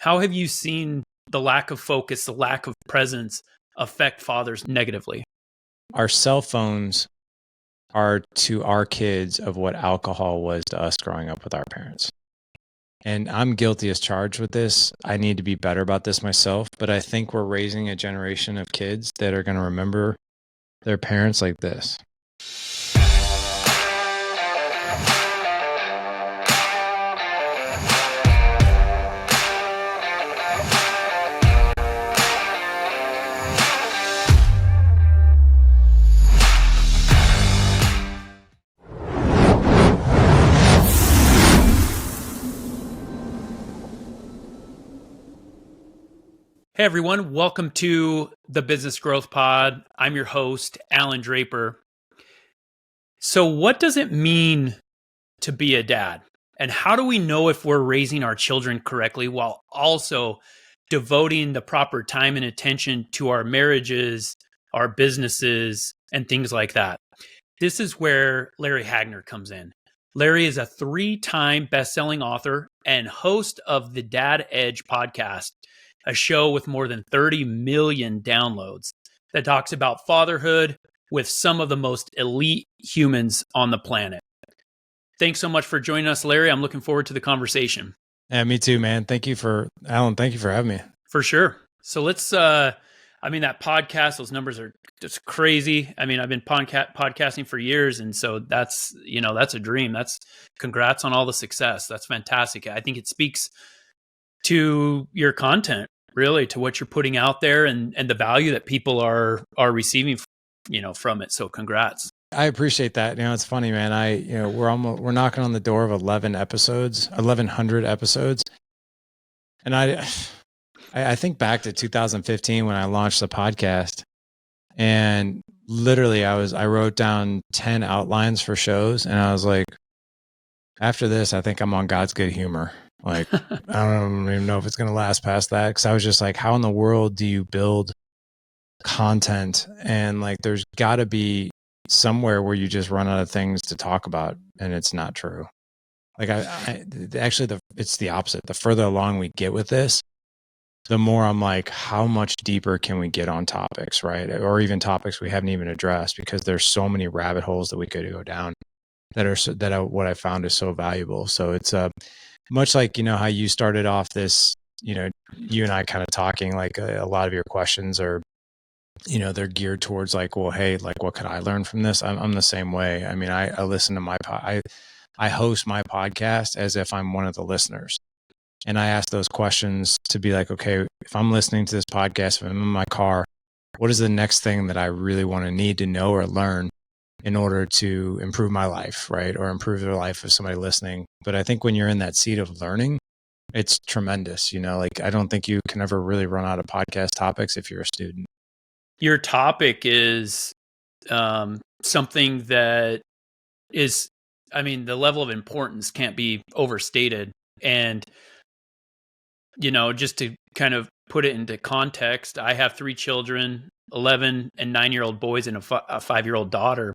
How have you seen the lack of focus, the lack of presence affect fathers negatively? Our cell phones are to our kids of what alcohol was to us growing up with our parents. And I'm guilty as charged with this. I need to be better about this myself, but I think we're raising a generation of kids that are going to remember their parents like this. Hey everyone, welcome to the Business Growth Pod. I'm your host, Alan Draper. So what does it mean to be a dad? And how do we know if we're raising our children correctly while also devoting the proper time and attention to our marriages, our businesses, and things like that? This is where Larry Hagner comes in. Larry is a 3-time best-selling author and host of the Dad Edge podcast, a show with more than 30 million downloads that talks about fatherhood with some of the most elite humans on the planet. Thanks so much for joining us, Larry. I'm looking forward to the conversation. Yeah, me too, man. Alan, thank you for having me. For sure. So let's, that podcast, those numbers are just crazy. I've been podcasting for years. And so that's a dream. Congrats on all the success. That's fantastic. I think it speaks to your content, really, to what you're putting out there and the value that people are receiving, from it. So congrats. I appreciate that. It's funny, man. We're knocking on the door of 1,100 episodes. And I think back to 2015 when I launched the podcast, and literally I wrote down 10 outlines for shows, and I was like, after this, I think I'm on God's good humor. Like, I don't even know if it's going to last past that. Because I was just like, how in the world do you build content? And like, there's got to be somewhere where you just run out of things to talk about, and it's not true. Like, it's the opposite. The further along we get with this, the more I'm like, how much deeper can we get on topics, right? Or even topics we haven't even addressed, because there's so many rabbit holes that we could go down what I found is so valuable. So it's much like, how you started off this, you and I kind of talking, like a lot of your questions are, they're geared towards like, well, hey, like, what could I learn from this? I'm the same way. I listen to I host my podcast as if I'm one of the listeners. And I ask those questions to be like, okay, if I'm listening to this podcast, if I'm in my car, what is the next thing that I really need to know or learn in order to improve my life, right? Or improve the life of somebody listening. But I think when you're in that seat of learning, it's tremendous. Like, I don't think you can ever really run out of podcast topics if you're a student. Your topic is something that is, the level of importance can't be overstated. And, just to kind of put it into context, I have 3 children, 11 and 9-year-old boys and a 5-year-old daughter.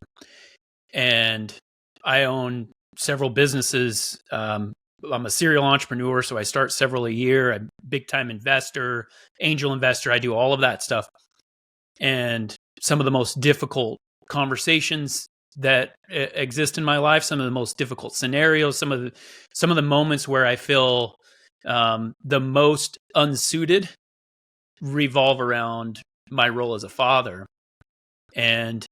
And I own several businesses. I'm a serial entrepreneur, so I start several a year. I'm a big time investor, angel investor. I do all of that stuff. And some of the most difficult conversations that exist in my life, some of the most difficult scenarios, some of the moments where I feel the most unsuited revolve around my role as a father. And,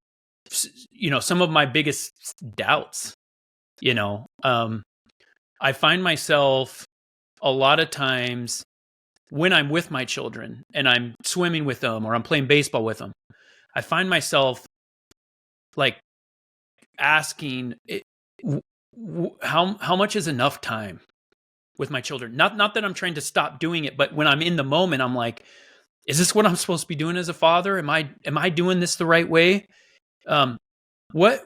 some of my biggest doubts, I find myself a lot of times when I'm with my children and I'm swimming with them or I'm playing baseball with them, I find myself like asking how much is enough time with my children? Not that I'm trying to stop doing it, but when I'm in the moment, I'm like, is this what I'm supposed to be doing as a father? Am I doing this the right way? What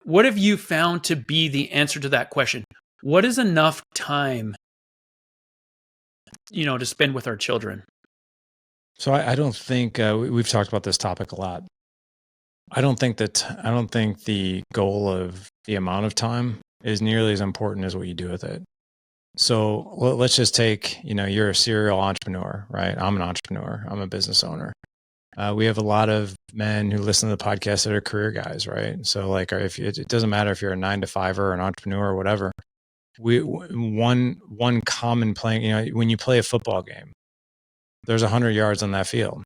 have you found to be the answer to that question? What is enough time, to spend with our children? So I don't think we've talked about this topic a lot. I don't think the goal of the amount of time is nearly as important as what you do with it. So let's just take, you're a serial entrepreneur, right? I'm an entrepreneur. I'm a business owner. We have a lot of men who listen to the podcast that are career guys, right? So like, if it doesn't matter if you're a 9-to-5 or an entrepreneur or whatever, one common playing, when you play a football game, there's 100 yards on that field.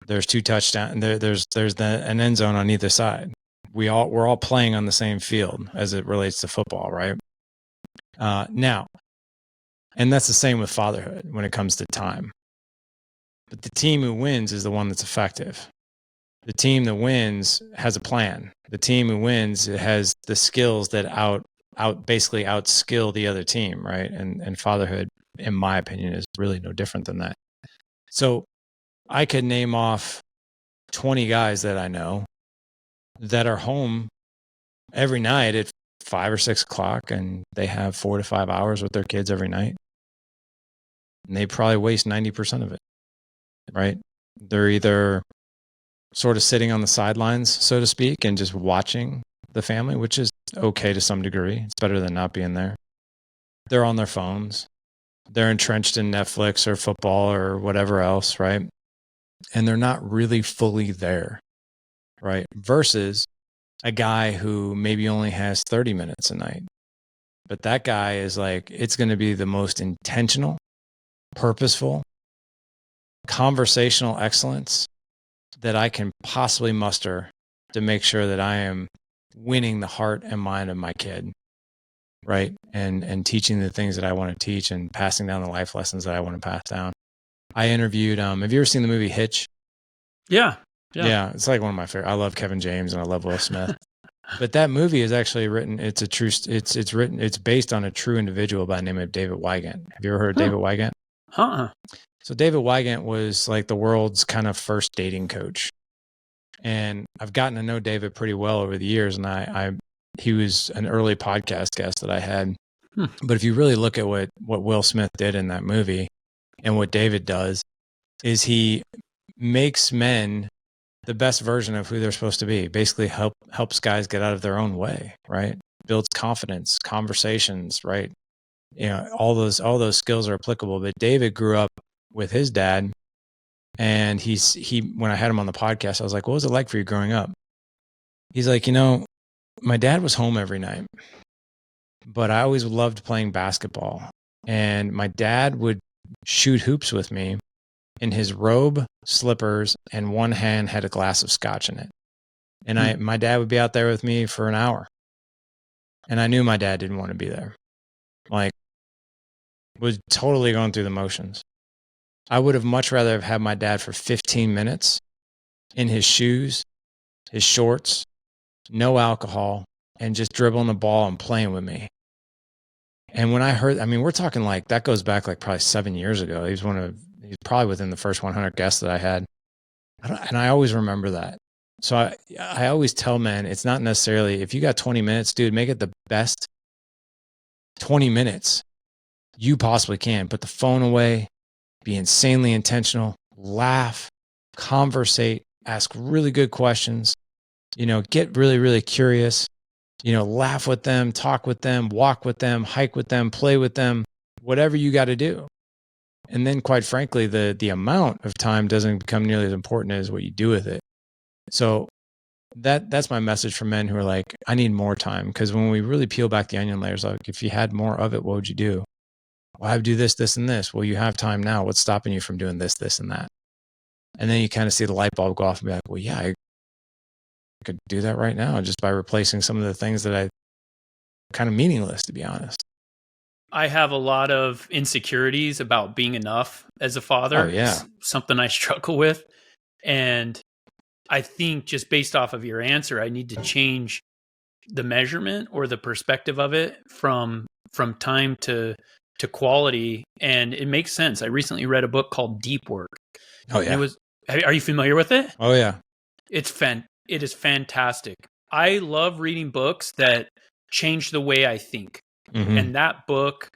There's 2 touchdowns. There's an end zone on either side. We're all playing on the same field as it relates to football, right? Now, and that's the same with fatherhood when it comes to time. But the team who wins is the one that's effective. The team that wins has a plan. The team who wins has the skills that basically outskill the other team, right? And fatherhood, in my opinion, is really no different than that. So I could name off 20 guys that I know that are home every night at 5 or 6 o'clock, and they have 4 to 5 hours with their kids every night. And they probably waste 90% of it, right? They're either sort of sitting on the sidelines, so to speak, and just watching the family, which is okay to some degree. It's better than not being there. They're on their phones. They're entrenched in Netflix or football or whatever else, right? And they're not really fully there, right? Versus a guy who maybe only has 30 minutes a night. But that guy is like, it's going to be the most intentional, purposeful, conversational excellence that I can possibly muster to make sure that I am winning the heart and mind of my kid, right? And teaching the things that I want to teach and passing down the life lessons that I want to pass down. I interviewed, have you ever seen the movie Hitch? Yeah. It's like one of my favorite. I love Kevin James and I love Will Smith. But that movie is actually written, it's based on a true individual by the name of David Wygant. Have you ever heard of David Wygant? So David Wygant was like the world's kind of first dating coach. And I've gotten to know David pretty well over the years. And he was an early podcast guest that I had. But if you really look at what Will Smith did in that movie and what David does, is he makes men the best version of who they're supposed to be. Basically helps guys get out of their own way, right? Builds confidence, conversations, right? All those skills are applicable. But David grew up with his dad, and when I had him on the podcast, I was like, what was it like for you growing up? He's like, my dad was home every night, but I always loved playing basketball. And my dad would shoot hoops with me in his robe, slippers, and one hand had a glass of scotch in it. And my dad would be out there with me for an hour. And I knew my dad didn't want to be there. Like, was totally going through the motions. I would have much rather have had my dad for 15 minutes in his shoes, his shorts, no alcohol, and just dribbling the ball and playing with me. And when I heard, we're talking like, that goes back like probably 7 years ago. He's probably within the first 100 guests that I had. And I always remember that. So I always tell men, it's not necessarily, if you got 20 minutes, dude, make it the best 20 minutes you possibly can. Put the phone away, be insanely intentional, laugh, conversate, ask really good questions, get really, really curious, laugh with them, talk with them, walk with them, hike with them, play with them, whatever you got to do. And then quite frankly, the amount of time doesn't become nearly as important as what you do with it. So that's my message for men who are like, I need more time. Because when we really peel back the onion layers, like if you had more of it, what would you do? Well, I would do this, this, and this. Well, you have time now. What's stopping you from doing this, this, and that? And then you kind of see the light bulb go off and be like, well, yeah, I could do that right now just by replacing some of the things that I kind of meaningless, to be honest. I have a lot of insecurities about being enough as a father. Oh, yeah. It's something I struggle with. And I think just based off of your answer, I need to change the measurement or the perspective of it from time to quality. And it makes sense. I recently read a book called Deep Work. Oh, yeah. Are you familiar with it? Oh, yeah. It is fantastic. I love reading books that change the way I think. Mm-hmm. And that book,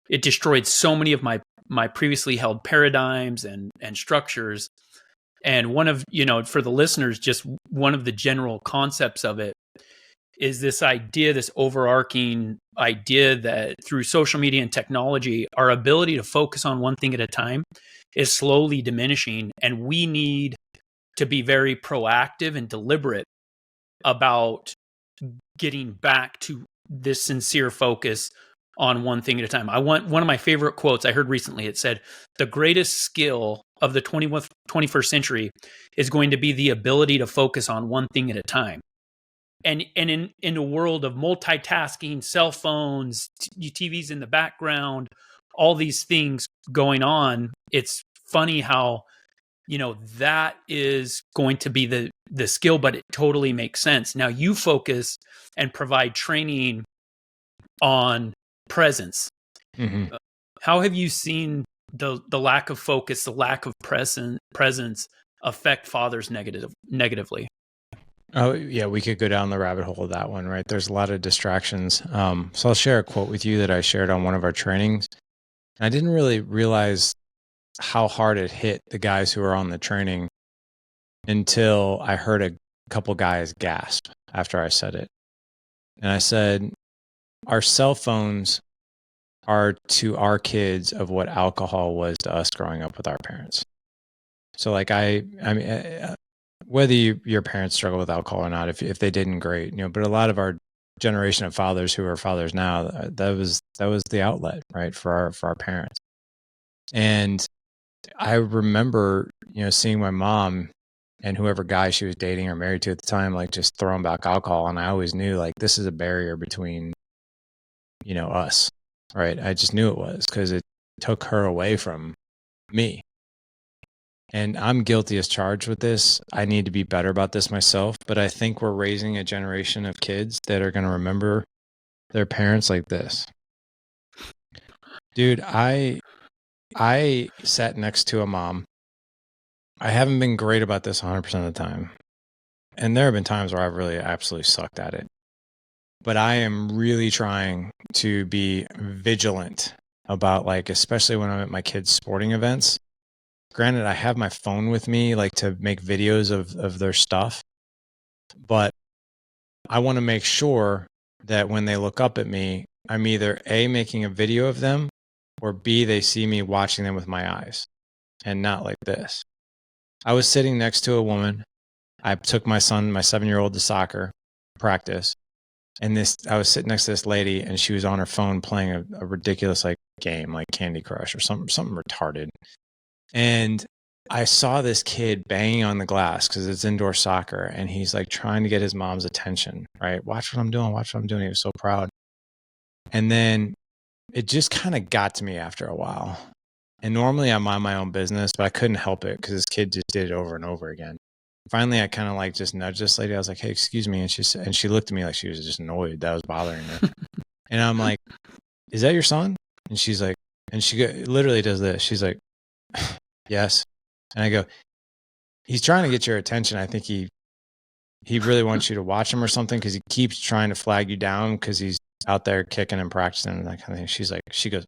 it destroyed so many of my previously held paradigms and structures. And one of, for the listeners, just one of the general concepts of it is this idea, this overarching idea that through social media and technology, our ability to focus on one thing at a time is slowly diminishing. And we need to be very proactive and deliberate about getting back to this sincere focus on one thing at a time. One of my favorite quotes I heard recently. It said, the greatest skill of the 21st century is going to be the ability to focus on one thing at a time. And in a world of multitasking, cell phones, TVs in the background, all these things going on, it's funny how, that is going to be the skill, but it totally makes sense. Now you focus and provide training on presence. Mm-hmm. How have you seen the lack of focus, the lack of presence affect fathers negatively? Oh yeah, we could go down the rabbit hole of that one, right? There's a lot of distractions. So I'll share a quote with you that I shared on one of our trainings. I didn't really realize how hard it hit the guys who were on the training until I heard a couple guys gasp after I said it. And I said, our cell phones are to our kids of what alcohol was to us growing up with our parents. So like I mean, whether your parents struggle with alcohol or not, if they didn't, great, but a lot of our generation of fathers who are fathers now, that was the outlet, right, for our parents. And I remember, seeing my mom and whoever guy she was dating or married to at the time, like just throwing back alcohol. And I always knew like this is a barrier between, us, right? I just knew it was because it took her away from me. And I'm guilty as charged with this. I need to be better about this myself. But I think we're raising a generation of kids that are going to remember their parents like this. Dude, I sat next to a mom. I haven't been great about this 100% of the time. And there have been times where I've really absolutely sucked at it. But I am really trying to be vigilant about, like, especially when I'm at my kids' sporting events. Granted, I have my phone with me, like, to make videos of their stuff. But I want to make sure that when they look up at me, I'm either A, making a video of them, or B, they see me watching them with my eyes and not like this. I was sitting next to a woman. I took my son, my 7-year-old, to soccer practice. And I was sitting next to this lady, and she was on her phone playing a ridiculous like game, like Candy Crush or something retarded. And I saw this kid banging on the glass because it's indoor soccer, and he's like trying to get his mom's attention, right? Watch what I'm doing. Watch what I'm doing. He was so proud. And then it just kind of got to me after a while. And normally I mind my own business, but I couldn't help it because this kid just did it over and over again. Finally, I kind of like just nudged this lady. I was like, "Hey, excuse me," and she looked at me like she was just annoyed that was bothering her. And I'm like, "Is that your son?" And she's like, and she literally does this. She's like, "Yes," and I go, "He's trying to get your attention. I think he really wants you to watch him or something because he keeps trying to flag you down because he's out there kicking and practicing and that kind of thing." She goes,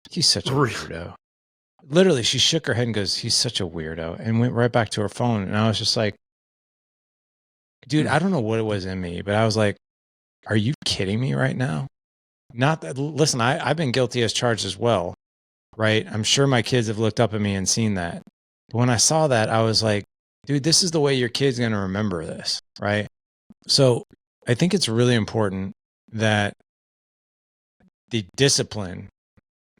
"He's such a weirdo." Literally, she shook her head and goes, "He's such a weirdo," and went right back to her phone. And I was just like, dude, I don't know what it was in me, but I was like, are you kidding me right now? Not that, listen, I've been guilty as charged as well, right? I'm sure my kids have looked up at me and seen that. But when I saw that, I was like, dude, this is the way your kid's going to remember this, right? So I think it's really important that the discipline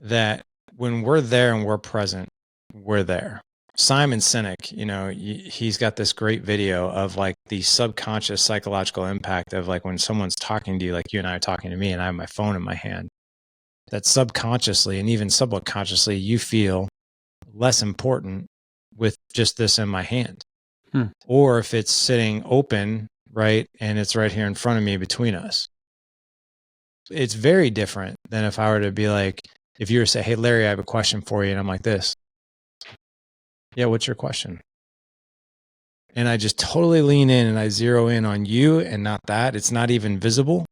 that when we're there and we're present, we're there. Simon Sinek, he's got this great video of like the subconscious psychological impact of like when someone's talking to you, like you and I are talking to me and I have my phone in my hand, that subconsciously and even subconsciously you feel less important with just this in my hand. Or if it's sitting open, right, and it's right here in front of me between us. It's very different than if I were to be like, if you were to say, "Hey, Larry, I have a question for you." And I'm like this. "Yeah, what's your question?" And I just totally lean in and I zero in on you and not that. It's not even visible.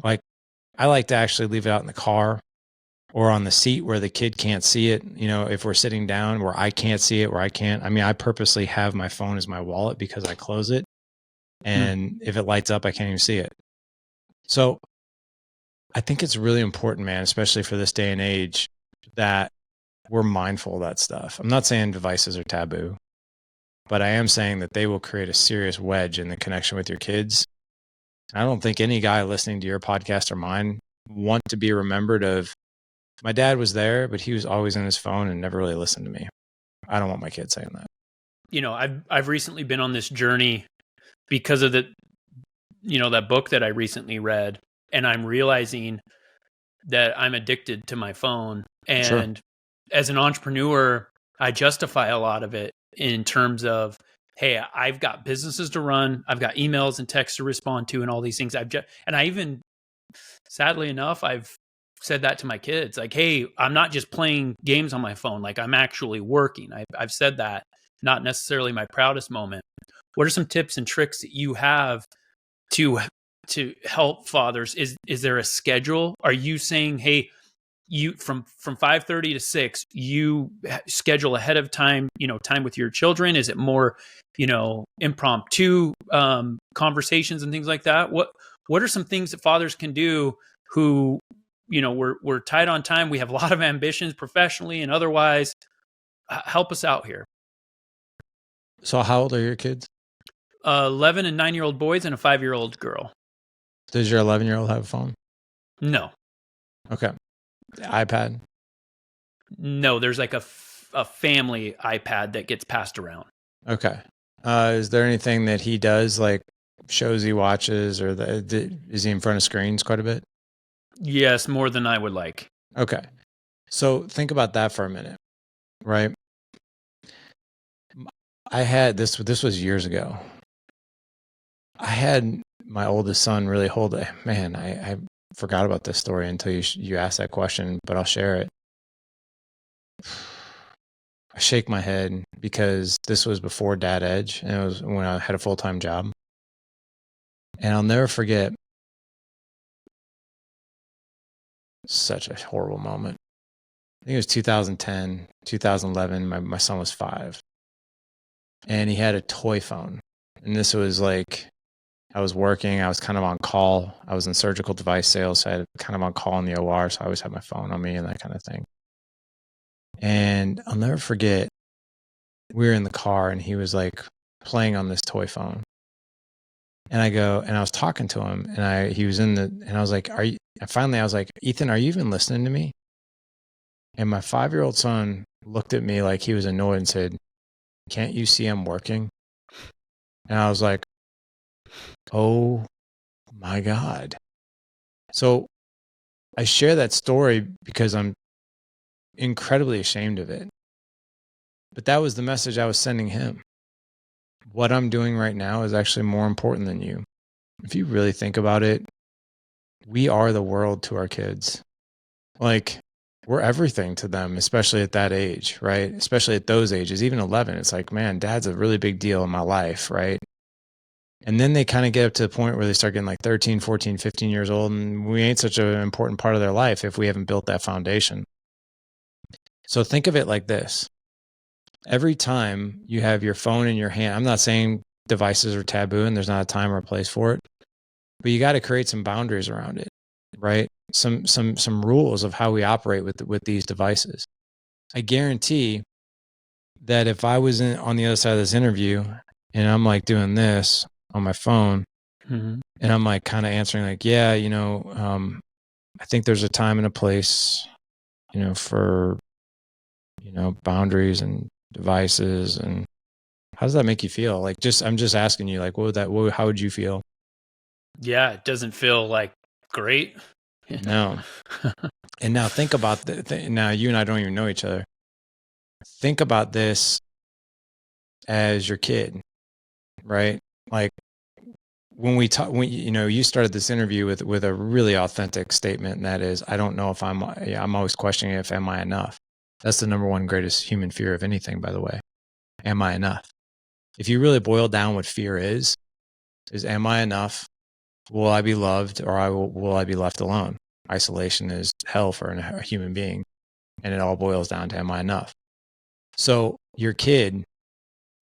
Like I like to actually leave it out in the car or on the seat where the kid can't see it. If we're sitting down where I can't see it, where I can't. I mean, I purposely have my phone as my wallet because I close it. And if it lights up, I can't even see it. So I think it's really important, man, especially for this day and age, that we're mindful of that stuff. I'm not saying devices are taboo, but I am saying that they will create a serious wedge in the connection with your kids. I don't think any guy listening to your podcast or mine want to be remembered of, my dad was there, but he was always on his phone and never really listened to me. I don't want my kids saying that. You know, I've recently been on this journey because of that book that I recently read, and I'm realizing that I'm addicted to my phone. And as an entrepreneur, I justify a lot of it in terms of, hey, I've got businesses to run, I've got emails and texts to respond to, and all these things. And I even, sadly enough, I've said that to my kids, like, hey, I'm not just playing games on my phone, like I'm actually working. I've said that, not necessarily my proudest moment. What are some tips and tricks that you have to help fathers? Is there a schedule? Are you saying, hey, you from 5:30 to 6, you schedule ahead of time, time with your children? Is it more, impromptu conversations and things like that? What are some things that fathers can do who, we're tight on time, we have a lot of ambitions professionally and otherwise? Help us out here. So how old are your kids? 11 and 9-year-old boys and a 5-year-old girl. Does your 11-year-old have a phone? No. Okay. iPad? No, there's like a family iPad that gets passed around. Okay. Is there anything that he does, like shows he watches, or is he in front of screens quite a bit? Yes, more than I would like. Okay. So think about that for a minute, right? I had this was years ago. I had my oldest son really hold it. Man, I forgot about this story until you asked that question, but I'll share it. I shake my head because this was before Dad Edge, and it was when I had a full-time job. And I'll never forget, such a horrible moment. I think it was 2010, 2011. My son was 5. And he had a toy phone. And this was like, I was working, I was kind of on call. I was in surgical device sales, so I had kind of on call in the OR, so I always had my phone on me and that kind of thing. And I'll never forget, we were in the car and he was like playing on this toy phone. And I was talking to him, and I was like, finally I was like, Ethan, are you even listening to me? And my 5-year-old son looked at me like he was annoyed and said, can't you see I'm working? And I was like, oh my God. So I share that story because I'm incredibly ashamed of it. But that was the message I was sending him. What I'm doing right now is actually more important than you. If you really think about it, we are the world to our kids. Like, we're everything to them, especially at that age, right? Especially at those ages, even 11. It's like, man, Dad's a really big deal in my life, right? And then they kind of get up to the point where they start getting like 13, 14, 15 years old, and we ain't such an important part of their life if we haven't built that foundation. So think of it like this. Every time you have your phone in your hand, I'm not saying devices are taboo and there's not a time or a place for it, but you got to create some boundaries around it, right? Some rules of how we operate with these devices. I guarantee that if I was on the other side of this interview and I'm like doing this on my phone, and I'm like kind of answering like, yeah, I think there's a time and a place, for, boundaries and devices. And how does that make you feel? Like, I'm just asking you, like, how would you feel? Yeah, it doesn't feel like great. No. And now think about now you and I don't even know each other. Think about this as your kid, right? Like when you started this interview with a really authentic statement, and that is, I don't know if I'm always questioning if am I enough? That's the number one greatest human fear of anything, by the way. Am I enough? If you really boil down what fear is am I enough? Will I be loved, or will I be left alone? Isolation is hell for a human being, and it all boils down to, am I enough? So your kid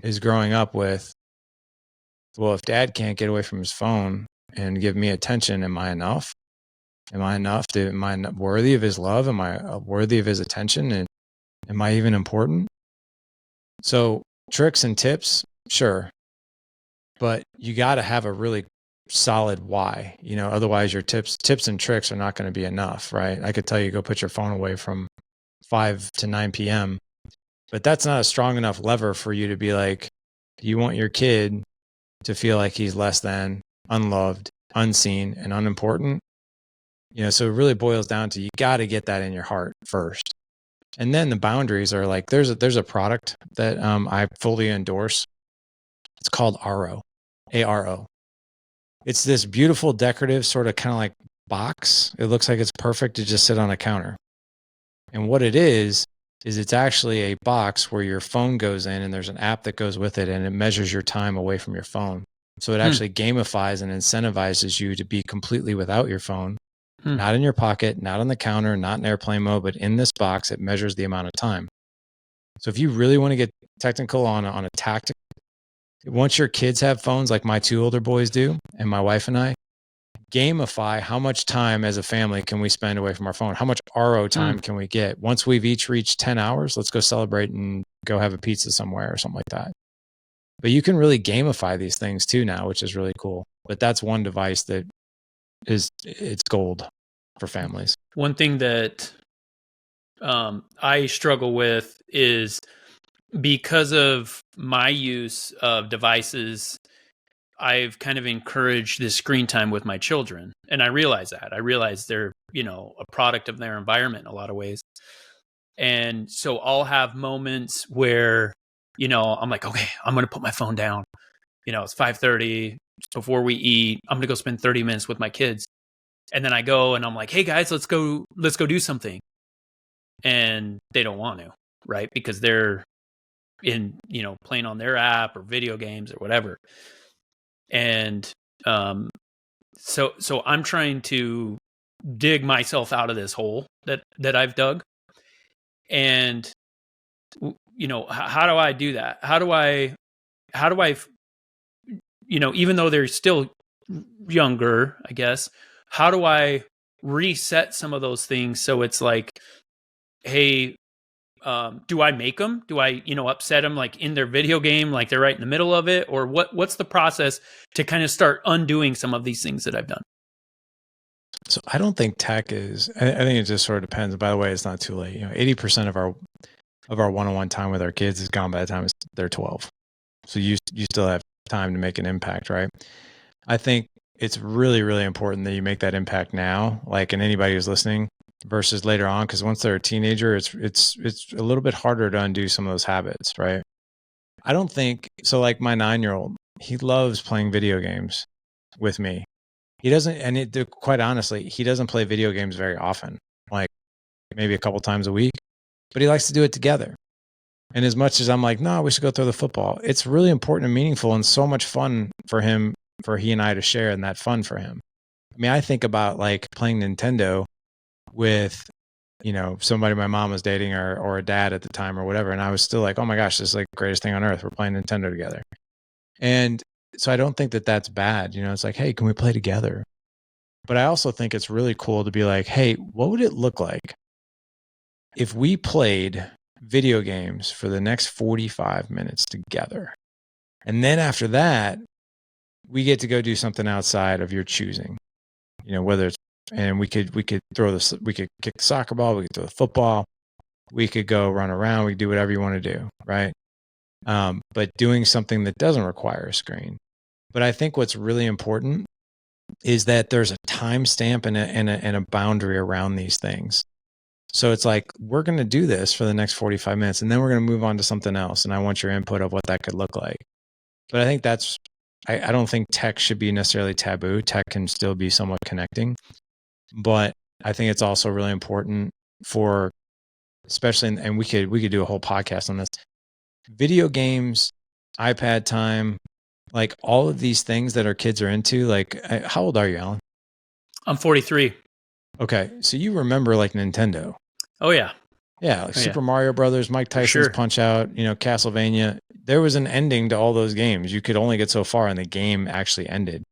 is growing up with, Well, if dad can't get away from his phone and give me attention, am I enough? Am I enough? Am I worthy of his love? Am I worthy of his attention? And am I even important? So tricks and tips, sure. But you got to have a really solid why, otherwise your tips and tricks are not going to be enough, right? I could tell you, go put your phone away from 5 to 9 p.m., but that's not a strong enough lever for you to be like, you want your kid to feel like he's less than, unloved, unseen, and unimportant. So it really boils down to, you got to get that in your heart first. And then the boundaries are like, there's a product that I fully endorse. It's called Aro, ARO. It's this beautiful, decorative, sort of kind of like box. It looks like it's perfect to just sit on a counter. And what it is it's actually a box where your phone goes in, and there's an app that goes with it, and it measures your time away from your phone. So it actually gamifies and incentivizes you to be completely without your phone, not in your pocket, not on the counter, not in airplane mode, but in this box. It measures the amount of time. So if you really want to get technical on a tactic, once your kids have phones like my 2 older boys do, and my wife and I, gamify how much time as a family can we spend away from our phone? How much RO time can we get? Once we've each reached 10 hours, let's go celebrate and go have a pizza somewhere or something like that. But you can really gamify these things too now, which is really cool. But that's one device that it's gold for families. One thing that I struggle with is, because of my use of devices, I've kind of encouraged this screen time with my children. And I realize that. I realize they're, a product of their environment in a lot of ways. And so I'll have moments where, I'm like, okay, I'm going to put my phone down. It's 5:30 before we eat. I'm going to go spend 30 minutes with my kids. And then I go and I'm like, hey guys, let's go do something. And they don't want to, right? Because they're in, playing on their app or video games or whatever. And so I'm trying to dig myself out of this hole that I've dug. And how do I do that? How do I even though they're still younger, I guess, how do I reset some of those things so it's like, hey, do I make them? Do I, upset them like in their video game, like they're right in the middle of it? Or what's the process to kind of start undoing some of these things that I've done? So I don't think tech is, I think it just sort of depends. By the way, it's not too late. 80% of our one-on-one time with our kids is gone by the time they're 12. So you still have time to make an impact, right? I think it's really, really important that you make that impact now, like, and anybody who's listening, versus later on, because once they're a teenager, it's a little bit harder to undo some of those habits, right? I don't think so. Like my 9-year-old, he loves playing video games with me. He doesn't, and quite honestly, he doesn't play video games very often, like maybe a couple times a week, but he likes to do it together. And as much as I'm like, no, we should go throw the football, it's really important and meaningful and so much fun for him, for he and I to share, and that fun for him. I mean, I think about like playing Nintendo with, somebody my mom was dating or a dad at the time or whatever. And I was still like, oh my gosh, this is like the greatest thing on earth. We're playing Nintendo together. And so I don't think that that's bad. It's like, hey, can we play together? But I also think it's really cool to be like, hey, what would it look like if we played video games for the next 45 minutes together? And then after that, we get to go do something outside of your choosing, whether it's, and we could throw this, we could kick the soccer ball, we could throw the football, we could go run around, we could do whatever you want to do, right? But doing something that doesn't require a screen. But I think what's really important is that there's a timestamp and a boundary around these things. So it's like, we're going to do this for the next 45 minutes, and then we're going to move on to something else. And I want your input of what that could look like. But I think I don't think tech should be necessarily taboo. Tech can still be somewhat connecting. But I think it's also really important for, especially, and we could do a whole podcast on this, video games, iPad time, like all of these things that our kids are into. Like, how old are you, Alan? I'm 43. Okay. So you remember like Nintendo. Oh yeah. Yeah. Like Super Mario Brothers, Mike Tyson's Punch Out, Castlevania. there was an ending to all those games. You could only get so far and the game actually ended.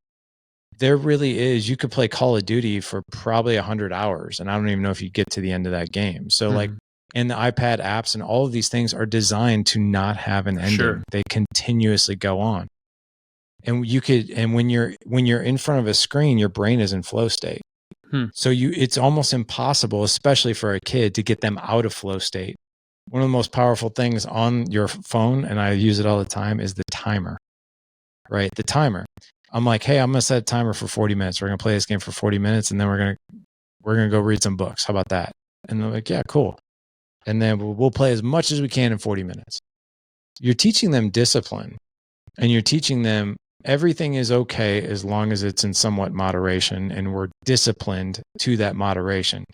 There really is. You could play Call of Duty for probably 100 hours, and I don't even know if you get to the end of that game. So like, and the iPad apps and all of these things are designed to not have an ending. Sure. They continuously go on. And when you're in front of a screen, your brain is in flow state. So it's almost impossible, especially for a kid, to get them out of flow state. One of the most powerful things on your phone, and I use it all the time, is the timer, right? The timer. I'm like, hey, I'm going to set a timer for 40 minutes. We're going to play this game for 40 minutes, and then we're going to go read some books. How about that? And they're like, yeah, cool. And then we'll play as much as we can in 40 minutes. You're teaching them discipline, and you're teaching them everything is okay as long as it's in somewhat moderation, and we're disciplined to that moderation.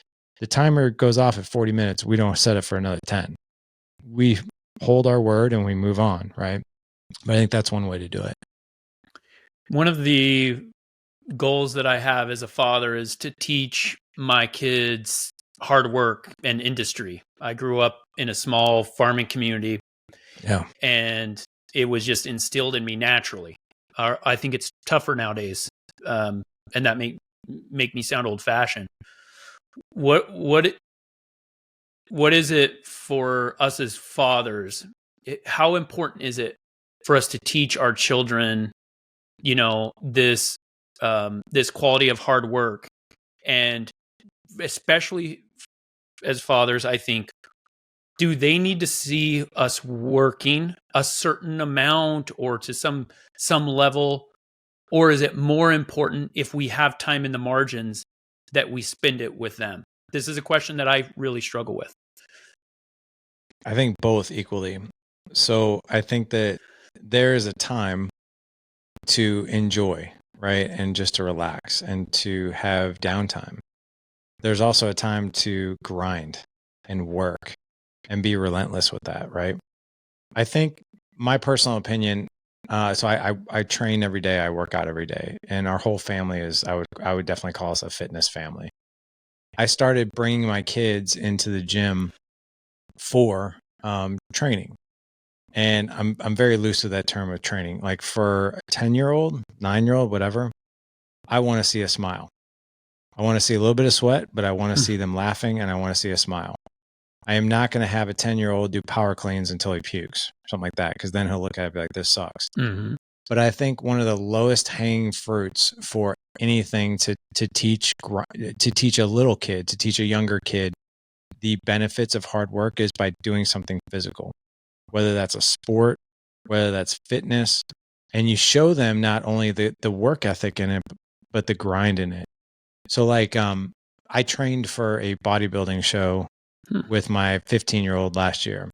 The timer goes off at 40 minutes. We don't set it for another 10. We hold our word and we move on, right? But I think that's one way to do it. One of the goals that I have as a father is to teach my kids hard work and industry. I grew up in a small farming community. Yeah. And it was just instilled in me naturally. I think it's tougher nowadays. And that make me sound old fashioned. What is it for us as fathers? How important is it for us to teach our children, this quality of hard work? And especially as fathers, I think, do they need to see us working a certain amount or to some level? Or is it more important if we have time in the margins that we spend it with them? This is a question that I really struggle with. I think both equally. So I think that there is a time to enjoy, right? And just to relax and to have downtime. There's also a time to grind and work and be relentless with that, right? I think my personal opinion, so I train every day, I work out every day, and our whole family is, I would definitely call us a fitness family. I started bringing my kids into the gym for training. And I'm very loose with that term of training. Like for a 10-year-old, 9-year-old, whatever, I want to see a smile. I want to see a little bit of sweat, but I want to see them laughing and I want to see a smile. I am not going to have a 10-year-old do power cleans until he pukes, something like that, because then he'll look at it and be like, this sucks. But I think one of the lowest hanging fruits for anything to teach a little kid, to teach a younger kid the benefits of hard work is by doing something physical, whether that's a sport, whether that's fitness, and you show them not only the work ethic in it, but the grind in it. So like, I trained for a bodybuilding show with my 15-year-old last year.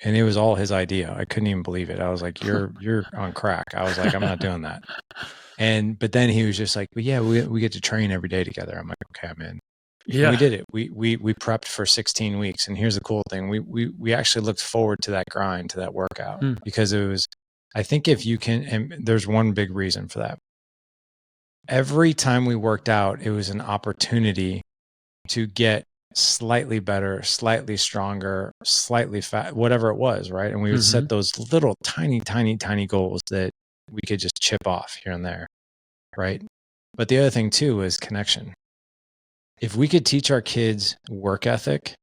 And it was all his idea. I couldn't even believe it. I was like, you're on crack. I was like, I'm not doing that. But then he was just like, but yeah, we get to train every day together. I'm like, okay, I'm in. Yeah. And we did it. We prepped for 16 weeks. And here's the cool thing. We actually looked forward to that grind, to that workout, because it was, I think if you can, and there's one big reason for that. Every time we worked out, it was an opportunity to get slightly better, slightly stronger, slightly fat, whatever it was, right? And we would set those little tiny goals that we could just chip off here and there, right? But the other thing too is connection. If we could teach our kids work ethic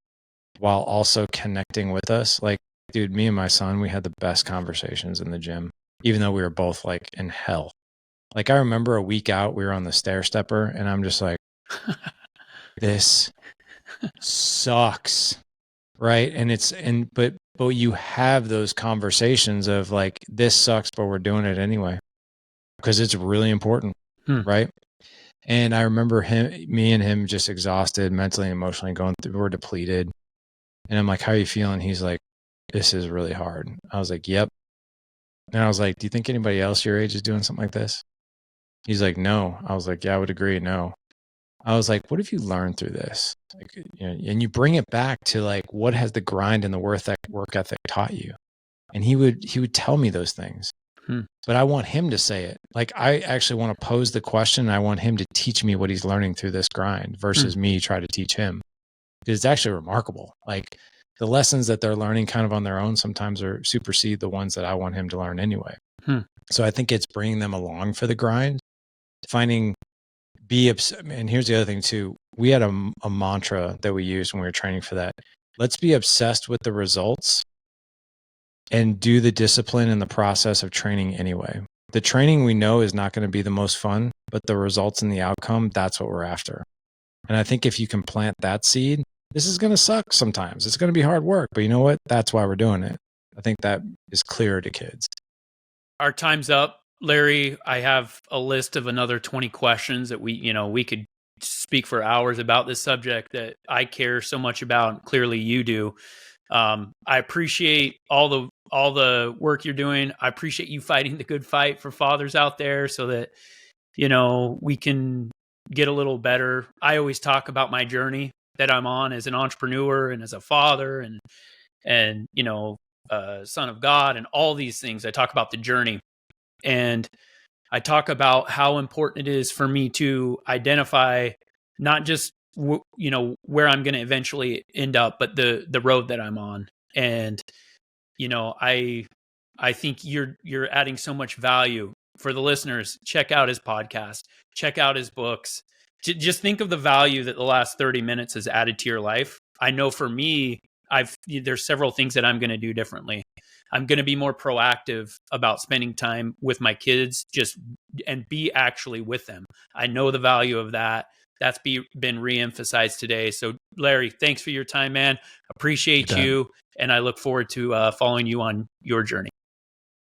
while also connecting with us, like, dude, me and my son, we had the best conversations in the gym, even though we were both like in hell. Like I remember a week out, we were on the stair stepper and I'm just like, this sucks, right? But you have those conversations of like, this sucks, but we're doing it anyway because it's really important, right? And I remember me and him just exhausted mentally and emotionally, going through, we're depleted. And I'm like, how are you feeling? He's like, this is really hard. I was like, yep. And I was like, do you think anybody else your age is doing something like this? He's like, no. I was like, yeah, I would agree. No. I was like, what have you learned through this? Like, and you bring it back to like, what has the grind and the work ethic taught you? And he would tell me those things, but I want him to say it. Like, I actually want to pose the question. And I want him to teach me what he's learning through this grind versus me try to teach him, because it's actually remarkable. Like the lessons that they're learning kind of on their own sometimes are supersede the ones that I want him to learn anyway. So I think it's bringing them along for the grind, and here's the other thing too. We had a mantra that we used when we were training for that. Let's be obsessed with the results and do the discipline and the process of training anyway. The training we know is not going to be the most fun, but the results and the outcome, that's what we're after. And I think if you can plant that seed, this is going to suck sometimes. It's going to be hard work, but you know what? That's why we're doing it. I think that is clear to kids. Our time's up. Larry, I have a list of another 20 questions that we could speak for hours about this subject that I care so much about. And clearly you do. I appreciate all the work you're doing. I appreciate you fighting the good fight for fathers out there so that, we can get a little better. I always talk about my journey that I'm on as an entrepreneur and as a father and son of God and all these things. I talk about the journey, and I talk about how important it is for me to identify not just where I'm going to eventually end up, but the road that I'm on. And I think you're adding so much value for the listeners. Check out his podcast, check out his books. Just think of the value that the last 30 minutes has added to your life. I know for me, there's several things that I'm going to do differently. I'm going to be more proactive about spending time with my kids, and be actually with them. I know the value of that. That's been reemphasized today. So Larry, thanks for your time, man. Appreciate you. And I look forward to following you on your journey.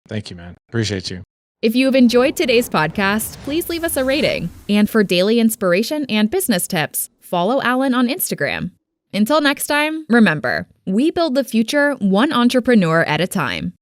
Thank you, man. Appreciate you. If you have enjoyed today's podcast, please leave us a rating. And for daily inspiration and business tips, follow Alan on Instagram. Until next time, remember, we build the future one entrepreneur at a time.